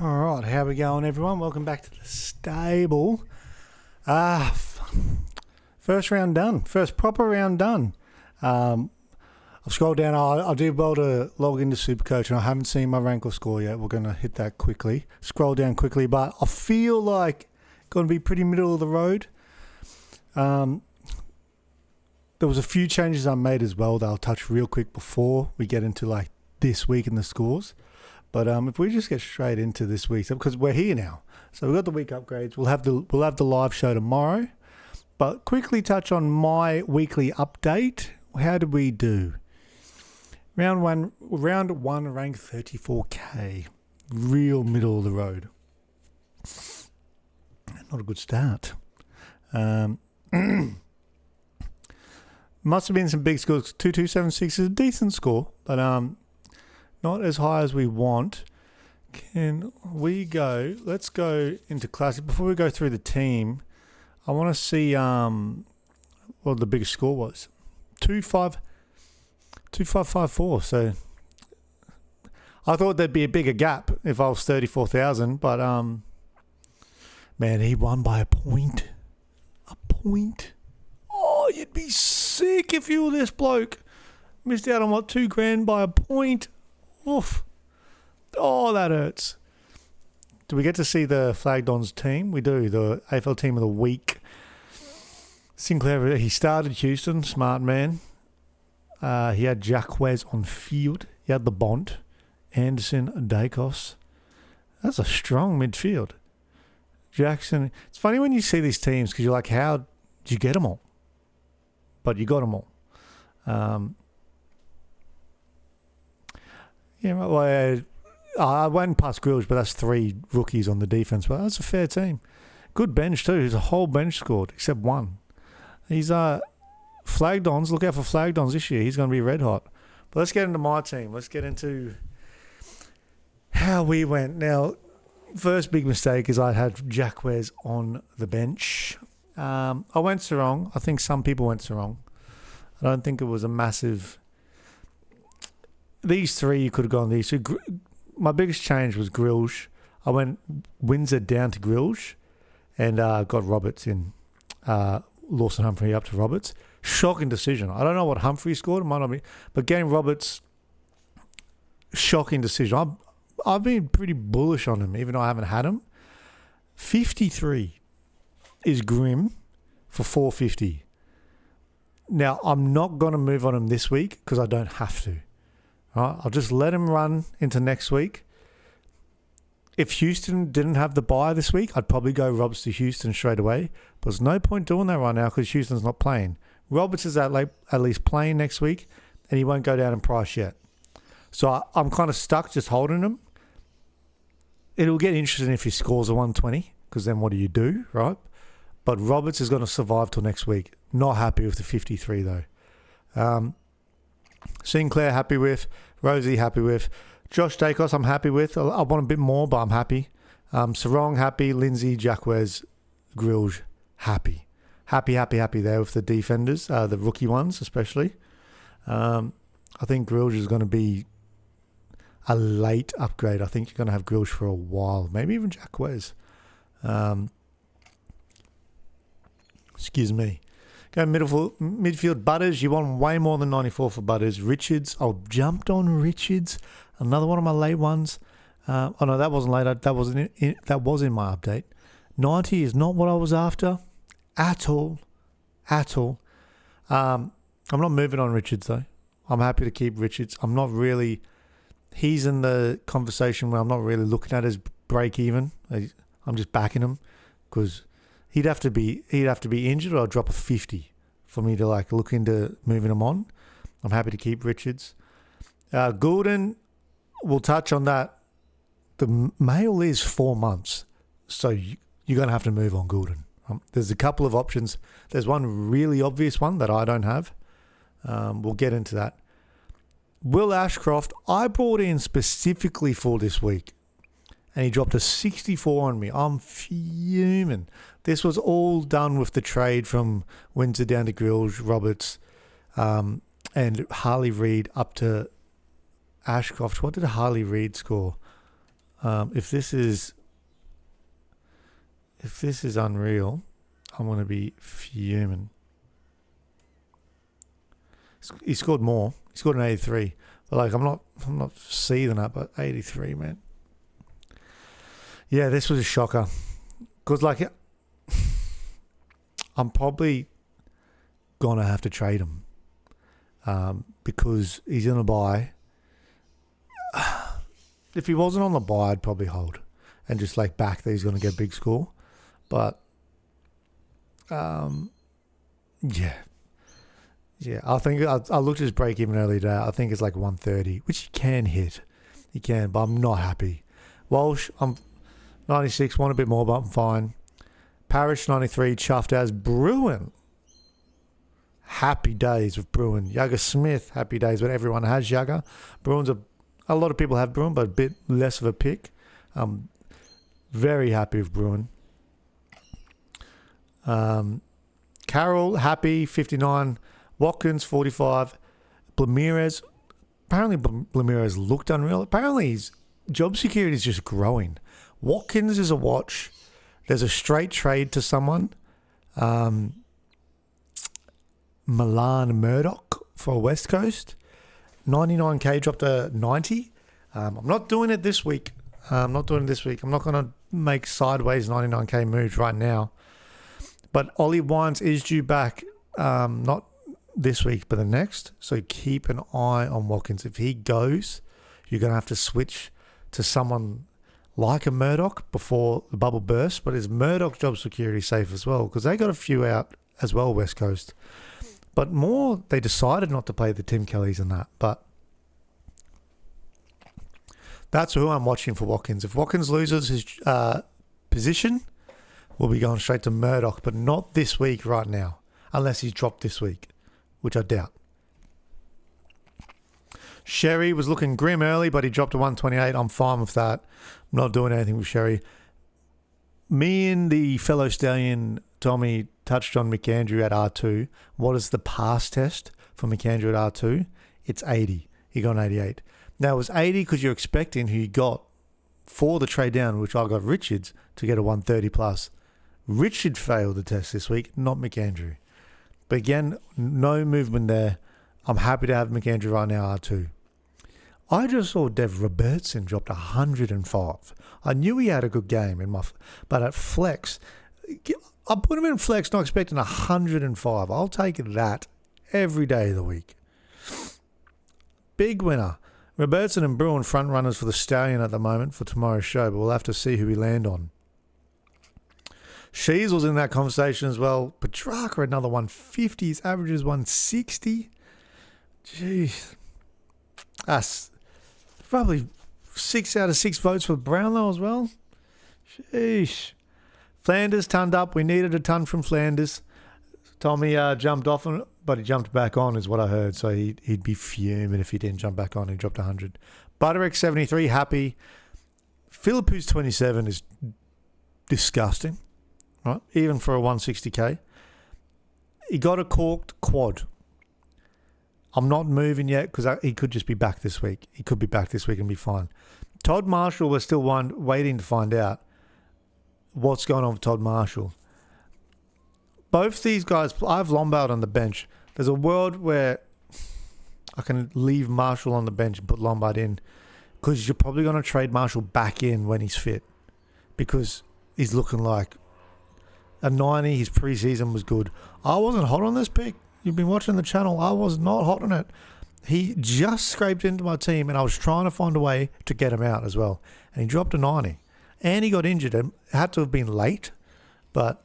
All right, how we going, everyone? Welcome back to the stable. First round done. First proper round done. I've scrolled down. I did well to log into Supercoach, and I haven't seen my rank or score yet. We're going to hit that quickly. Scroll down quickly, but I feel like going to be pretty middle of the road. There was a few changes I made as well that I'll touch real quick before we get into like this week in the scores. But if we just get straight into this week, because we're here now, so we've got the week upgrades. We'll have the live show tomorrow. But quickly touch on my weekly update. How did we do? Round one, rank 34k, real middle of the road. Not a good start. Must have been some big scores. 2276 is a decent score, but not as high as we want. Can we go? Let's go into classic. Before we go through the team, I want to see what the biggest score was. 2554. So I thought there'd be a bigger gap if I was 34,000, but man, he won by a point. A point. Oh, you'd be sick if you were this bloke. Missed out on what, $2,000 by a point. Oof. Oh, that hurts. Do we get to see the Flag Dons team? We do. The AFL team of the week. Sinclair, he started Houston. Smart man. He had Jacquez on field. He had the Bont. Anderson, Dacos. That's a strong midfield. Jackson. It's funny when you see these teams because you're like, how did you get them all? But you got them all. Yeah, well, I went past Grills, but that's 3 rookies on the defense. But that's a fair team. Good bench too. There's a whole bench scored except one. He's Flag Dons. Look out for Flag Dons this year. He's going to be red hot. But let's get into my team. Let's get into how we went. Now, first big mistake is I had Jacquez on the bench. I went Sarong. I think some people went Sarong. I don't think it was a massive. These 3 you could have gone these. So my biggest change was Grills. I went Windsor down to Grills and got Roberts in. Lawson Humphrey up to Roberts. Shocking decision. I don't know what Humphrey scored. It might not be. But getting Roberts, shocking decision. I've been pretty bullish on him, even though I haven't had him. 53 is grim for 450. Now, I'm not going to move on him this week because I don't have to. Right? I'll just let him run into next week. If Houston didn't have the bye this week, I'd probably go Roberts to Houston straight away. But there's no point doing that right now because Houston's not playing. Roberts is at least playing next week, and he won't go down in price yet. So I'm kind of stuck just holding him. It'll get interesting if he scores a 120, because then what do you do, right? But Roberts is going to survive till next week. Not happy with the 53 though. Sinclair happy with. Rosie happy with. Josh Dacos I'm happy with. I want a bit more, but I'm happy. Sarong happy. Lindsay, Jacquez, Grilge happy. Happy there with the defenders, the rookie ones especially. I think Grilge is going to be a late upgrade. I think you're going to have Grilge for a while. Maybe even Jacquez. Excuse me. Go midfield. Butters, you want way more than 94 for Butters. Richards, I jumped on Richards. Another one of my late ones. Oh no, that wasn't late. That was in my update. 90 is not what I was after at all. I'm not moving on Richards though. I'm happy to keep Richards. I'm not really. He's in the conversation where I'm not really looking at his break even. I'm just backing him because. He'd have to be injured or I'll drop a 50 for me to like look into moving him on. I'm happy to keep Richards. Gulden, we'll touch on that. The mail is 4 months, so you're going to have to move on Gulden. There's a couple of options. There's one really obvious one that I don't have. We'll get into that. Will Ashcroft, I brought in specifically for this week. And he dropped a 64 on me. I'm fuming. This was all done with the trade from Windsor down to Grilge, Roberts, and Harley Reid up to Ashcroft. What did Harley Reid score? If this is unreal, I'm going to be fuming. He scored more. He scored an 83. But like, I'm not seething up, but 83, man. Yeah, this was a shocker. Because like, I'm probably gonna have to trade him because he's in a bye. If he wasn't on the bye, I'd probably hold and just like back that he's going to get a big score. But yeah. I think I looked at his break even earlier today. I think it's like 130, which he can hit. He can, but I'm not happy. Walsh, I'm 96, want a bit more, but I'm fine. Parrish, 93, chuffed as. Bruin, happy days with Bruin. Jagger Smith, happy days when everyone has Jagger. Bruin's a lot of people have Bruin, but a bit less of a pick. I'm very happy with Bruin. Carroll, happy, 59. Watkins, 45. Blamirez, apparently Blamirez looked unreal. Apparently his job security is just growing. Watkins is a watch. There's a straight trade to someone. Milan Murdoch for West Coast. 99k dropped to 90. I'm not doing it this week. I'm not going to make sideways 99k moves right now. But Ollie Wines is due back, not this week, but the next. So keep an eye on Watkins. If he goes, you're going to have to switch to someone like a Murdoch before the bubble bursts. But is Murdoch job security safe as well? Because they got a few out as well, West Coast. But more, they decided not to play the Tim Kellys and that. But that's who I'm watching for Watkins. If Watkins loses his position, we'll be going straight to Murdoch, but not this week right now, unless he's dropped this week, which I doubt. Sherry was looking grim early, but he dropped to 128. I'm fine with that. I'm not doing anything with Sherry. Me and the fellow stallion, Tommy, touched on McAndrew at R2. What is the pass test for McAndrew at R2? It's 80. He got an 88. Now, it was 80 because you're expecting who you got for the trade down, which I got Richards to get a 130 plus. Richard failed the test this week, not McAndrew. But again, no movement there. I'm happy to have McAndrew right now, R2. I just saw Dev Robertson dropped 105. I knew he had a good game, but at flex, I put him in flex not expecting 105. I'll take that every day of the week. Big winner. Robertson and Bruin front runners for the Stallion at the moment for tomorrow's show, but we'll have to see who we land on. Shees was in that conversation as well. Petrarca, another 150. His average is 160. Jeez. That's probably 6 out of 6 votes for Brownlow as well. Sheesh. Flanders tonned up. We needed a ton from Flanders. Tommy jumped off, but he jumped back on is what I heard. So he'd be fuming if he didn't jump back on. He dropped 100. Butterick, 73, happy. Philippus, 27 is disgusting. Right, even for a 160k. He got a corked quad. I'm not moving yet because he could just be back this week. He could be back this week and be fine. Todd Marshall, we're still waiting to find out what's going on with Todd Marshall. Both these guys, I have Lombard on the bench. There's a world where I can leave Marshall on the bench and put Lombard in because you're probably going to trade Marshall back in when he's fit because he's looking like a 90, his preseason was good. I wasn't hot on this pick. You've been watching the channel. I was not hot on it. He just scraped into my team, and I was trying to find a way to get him out as well. And he dropped a 90. And he got injured. It had to have been late, but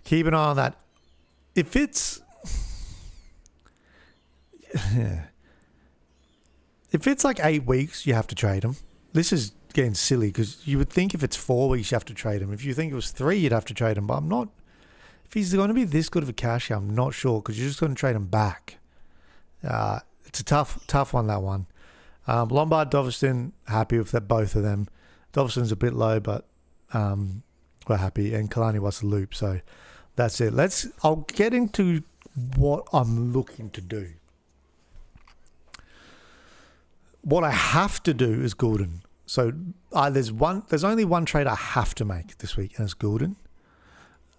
keep an eye on that. If it's like 8 weeks, you have to trade him. This is getting silly because you would think if it's 4 weeks you have to trade him. If you think it was 3, you'd have to trade him. But I'm not. If he's going to be this good of a cash, I'm not sure because you're just going to trade him back. It's a tough one, that one. Lombard, Doveston, happy with that, both of them. Doveston's a bit low, but we're happy. And Kalani was the loop, so that's it. I'll get into what I'm looking to do. What I have to do is Gulden. So there's only one trade I have to make this week, and it's Gulden.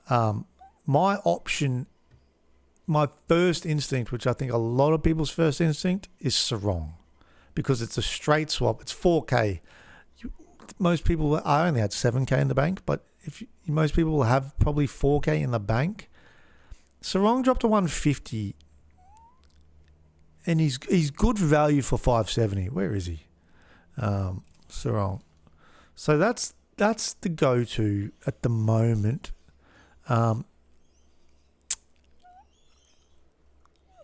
My option, my first instinct, which I think a lot of people's first instinct, is Sarong, because it's a straight swap. It's 4K. Most people, I only had 7K in the bank, but most people will have probably 4K in the bank. Sarong dropped to 150, and he's good value for 570. Where is he? Sarong. So that's the go-to at the moment. Yeah,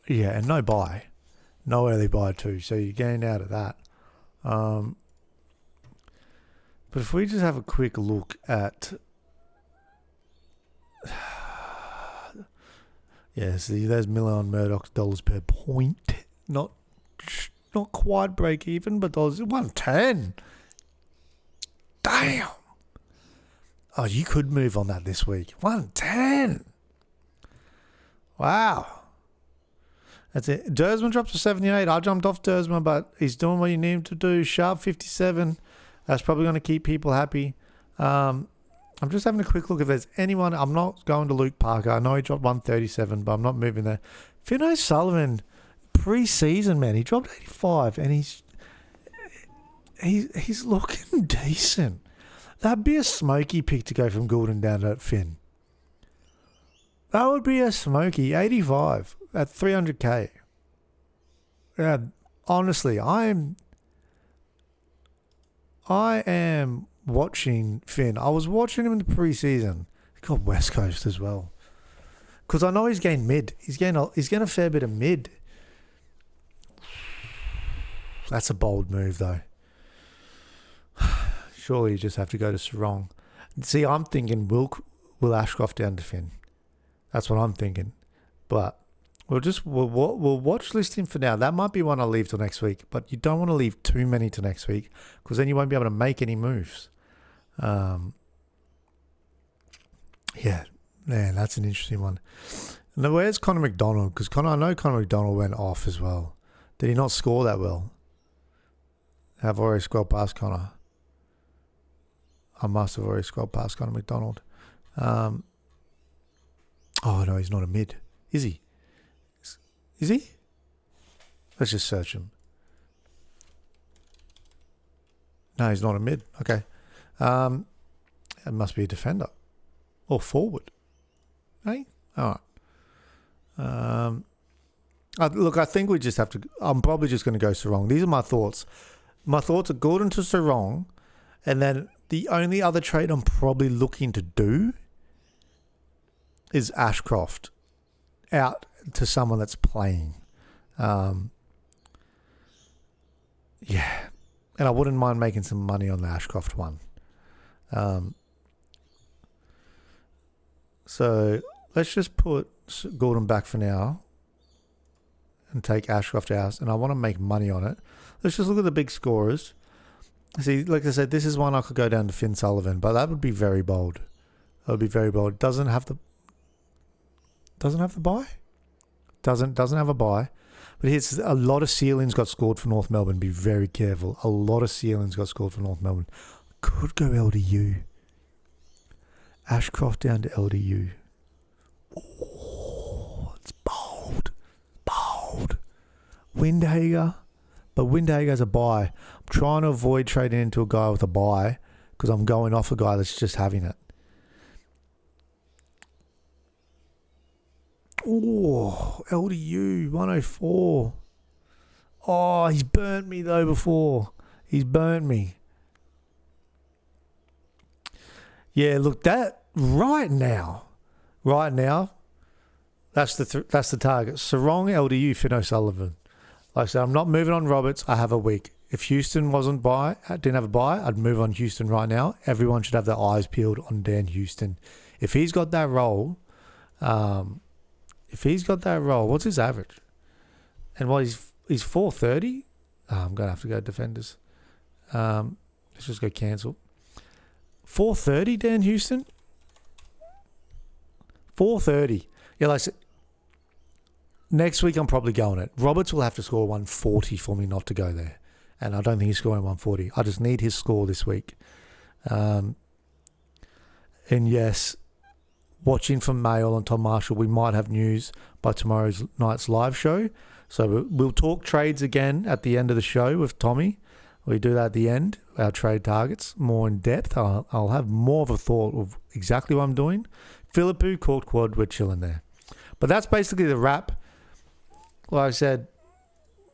and no buy. No early buy too, so you're getting out of that. But if we just have a quick look at... Yeah, see, there's Milan Murdoch dollars per point. Not quite break even, but dollars 110. Damn. Oh, you could move on that this week. 110. Wow. That's it. Dersman drops to 78. I jumped off Dersman, but he's doing what you need him to do. Sharp 57. That's probably going to keep people happy. I'm just having a quick look if there's anyone. I'm not going to Luke Parker. I know he dropped 137, but I'm not moving there. Finn O'Sullivan, pre-season, man, he dropped 85, and he's looking decent. That'd be a smoky pick to go from Gulden down to Finn. That would be a smoky 85 at 300k. Yeah, honestly, I am watching Finn. I was watching him in the preseason. He got West Coast as well, because I know he's gained mid. He's gained a fair bit of mid. That's a bold move, though. Surely you just have to go to Sarong. See, I'm thinking Will Ashcroft down to Finn. That's what I'm thinking. But we'll watch list him for now. That might be one I'll leave till next week. But you don't want to leave too many to next week, because then you won't be able to make any moves. Yeah, man, that's an interesting one. Now, where's Connor McDonald? Because I know Connor McDonald went off as well. Did he not score that well? I've already scrolled past Connor. I must have already scrolled past Connor McDonald. Oh, no, he's not a mid. Is he? Is he? Let's just search him. No, he's not a mid. Okay. It must be a defender. Or forward. Hey? All right. Look, I think we just have to... I'm probably just going to go Sarong. These are my thoughts. My thoughts are Gulden to Sarong, and then the only other trade I'm probably looking to do is Ashcroft out to someone that's playing. Yeah. And I wouldn't mind making some money on the Ashcroft one. So let's just put Gulden back for now and take Ashcroft out, and I want to make money on it. Let's just look at the big scorers. See, like I said, this is one I could go down to Finn Sullivan, but that would be very bold. That would be very bold. Doesn't have the buy. Doesn't have a buy. But here's a lot of ceilings got scored for North Melbourne. Be very careful. A lot of ceilings got scored for North Melbourne. Could go LDU. Ashcroft down to LDU. Oh, it's bold. Bold. Windhager. But Windhager's a buy. I'm trying to avoid trading into a guy with a buy, because I'm going off a guy that's just having it. Oh, LDU, 104. Oh, he's burnt me though before. He's burnt me. Yeah, look, that right now, that's the target. Sarong, LDU, Finn O'Sullivan. Like I said, I'm not moving on Roberts. I have a week. If Houston didn't have a buy, I'd move on Houston right now. Everyone should have their eyes peeled on Dan Houston. If he's got that role, what's his average? And what he's 430? Oh, I'm gonna have to go defenders. Let's just go cancel. 430, Dan Houston? 430. Yeah, like I said, next week I'm probably going it. Roberts will have to score 140 for me not to go there. and I don't think he's scoring 140. I just need his score this week. And yes, watching from Mail and Tom Marshall, we might have news by tomorrow's night's live show. So we'll talk trades again at the end of the show with Tommy. We do that at the end, our trade targets, more in depth. I'll have more of a thought of exactly what I'm doing. Philippou, Court Quad, we're chilling there. But that's basically the wrap. Like I said,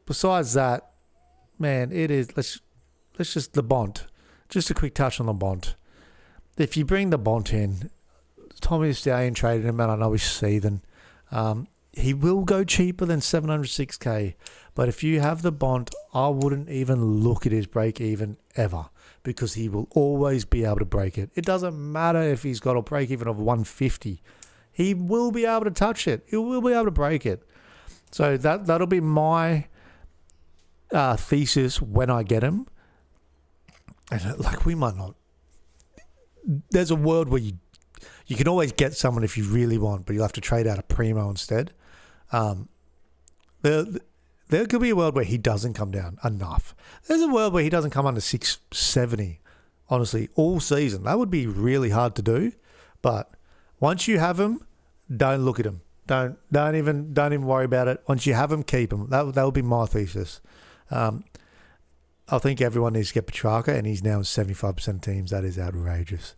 besides that, man, it is, let's just, the Bont. Just a quick touch on the Bont. If you bring the Bont in, Tommy Stallion traded him, and I know he's seething. He will go cheaper than 706k, but if you have the Bont, I wouldn't even look at his break even ever, because he will always be able to break it. It doesn't matter if he's got a break even of 150. He will be able to touch it. He will be able to break it. So that'll be my thesis when I get him. And like, we might not. There's a world where you can always get someone if you really want, but you'll have to trade out a Primo instead. There could be a world where he doesn't come down enough. There's a world where he doesn't come under 670, honestly, all season. That would be really hard to do. But once you have him, don't look at him. Don't even worry about it. Once you have him, keep him. That would be my thesis. I think everyone needs to get Petrarca, and he's now in 75% of teams. That is outrageous.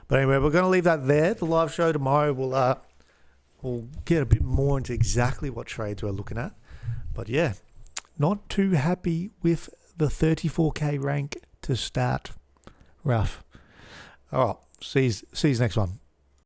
But anyway, we're going to leave that there. The live show tomorrow we'll get a bit more into exactly what trades we're looking at. But yeah, not too happy with the 34k rank to start. Rough. All right, see you next one.